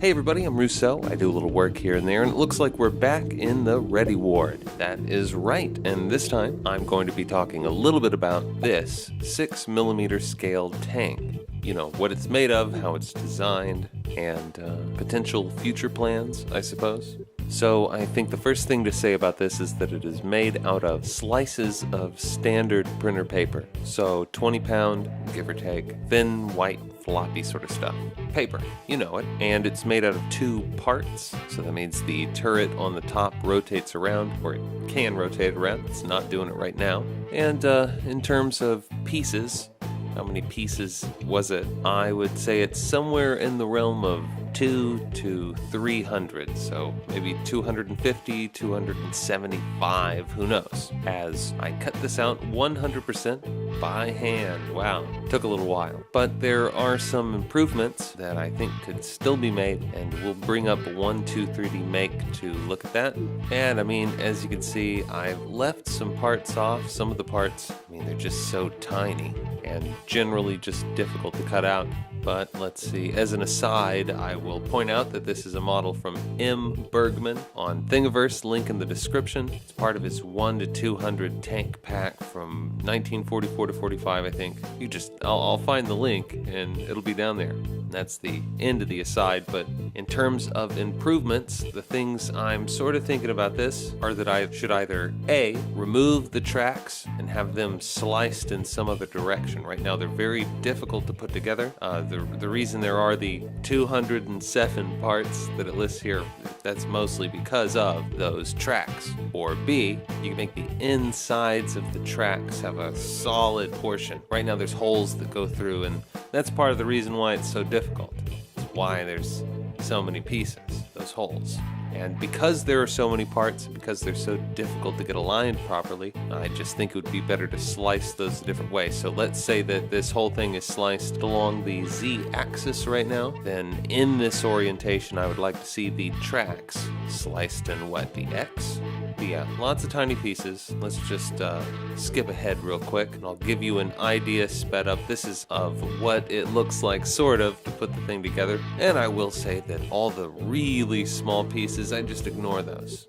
Hey everybody, I'm Rousseau. I do a little work here and there, and it looks like we're back in the Ready Ward. That is right, and this time I'm going to be talking a little bit about this 6mm scale tank. You know, what it's made of, how it's designed, and potential future plans, I suppose. So I think the first thing to say about this is that it is made out of slices of standard printer paper. So 20-pound, give or take, thin, white, floppy sort of stuff. Paper, you know it. And it's made out of two parts. So that means the turret on the top rotates around, or it can rotate around. It's not doing it right now. And in terms of pieces, how many pieces was it? I would say it's somewhere in the realm of 200 to 300, so maybe 250, 275, who knows. As I cut this out 100% by hand. Wow, took a little while. But there are some improvements that I think could still be made, and we'll bring up 123D Make to look at that. And I mean, as you can see, I've left some parts off. Some of the parts, I mean, they're just so tiny and generally just difficult to cut out. But let's see, as an aside, I will point out that this is a model from M. Bergman on Thingiverse, link in the description. It's part of his 1 to 200 tank pack from 1944 to 45, I think. I'll find the link and it'll be down there. That's the end of the aside, but in terms of improvements, the things I'm sort of thinking about this are that I should either A, remove the tracks and have them sliced in some other direction. Right now they're very difficult to put together. The reason there are the 207 parts that it lists here, that's mostly because of those tracks. Or B, you can make the insides of the tracks have a solid portion. Right now there's holes that go through, and that's part of the reason why it's so difficult. It's why there's so many pieces, those holes. And because there are so many parts, because they're so difficult to get aligned properly, I just think it would be better to slice those a different way. So let's say that this whole thing is sliced along the Z-axis right now. Then in this orientation, I would like to see the tracks sliced in what, the X? But yeah, lots of tiny pieces. Let's just skip ahead real quick, and I'll give you an idea sped up. This is of what it looks like, sort of, to put the thing together. And I will say that all the really small pieces, I just ignore those.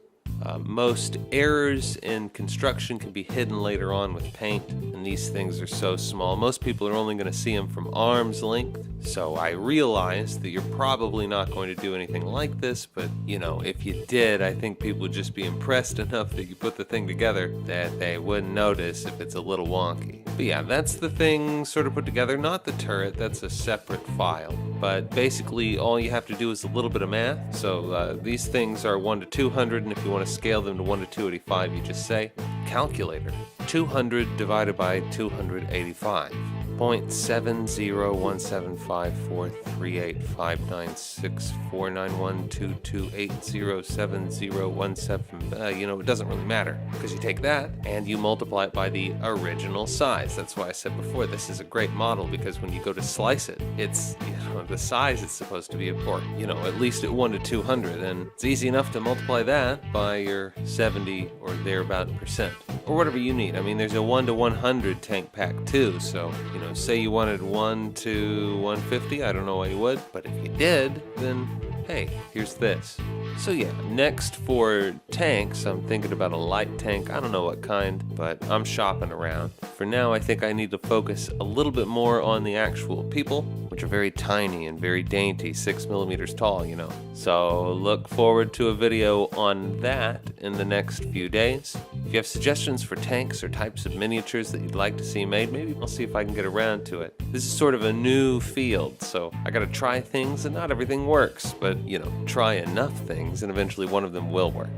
Most errors in construction can be hidden later on with paint, and these things are so small. Most people are only going to see them from arm's length, so I realize that you're probably not going to do anything like this, but you know, if you did, I think people would just be impressed enough that you put the thing together that they wouldn't notice if it's a little wonky. But yeah, that's the thing sort of put together, not the turret, that's a separate file. But basically all you have to do is a little bit of math. So these things are 1 to 200, and if you want to scale them to 1 to 285, you just say calculator 200 divided by 285. 0.7017543859649122807017. You know, it doesn't really matter because you take that and you multiply it by the original size. That's why I said before, this is a great model, because when you go to slice it, it's, you know, the size it's supposed to be, or you know, at least at 1 to 200, and it's easy enough to multiply that by your 70 or thereabout percent, or whatever you need. I mean, there's a 1 to 100 tank pack too, so you know, say you wanted 1 to 150, I don't know why you would, but if you did, then hey, here's this. So yeah, next for tanks, I'm thinking about a light tank. I don't know what kind, but I'm shopping around. For now, I think I need to focus a little bit more on the actual people, which are very tiny and very dainty, 6mm tall, you know. So look forward to a video on that in the next few days. If you have suggestions for tanks or types of miniatures that you'd like to see made, maybe I'll see if I can get around to it. This is sort of a new field, so I gotta try things, and not everything works, but you know, try enough things and eventually one of them will work.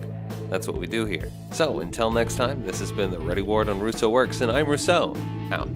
That's what we do here. So until next time, this has been the Ready Ward on Rousseau Works, and I'm Rousseau, out.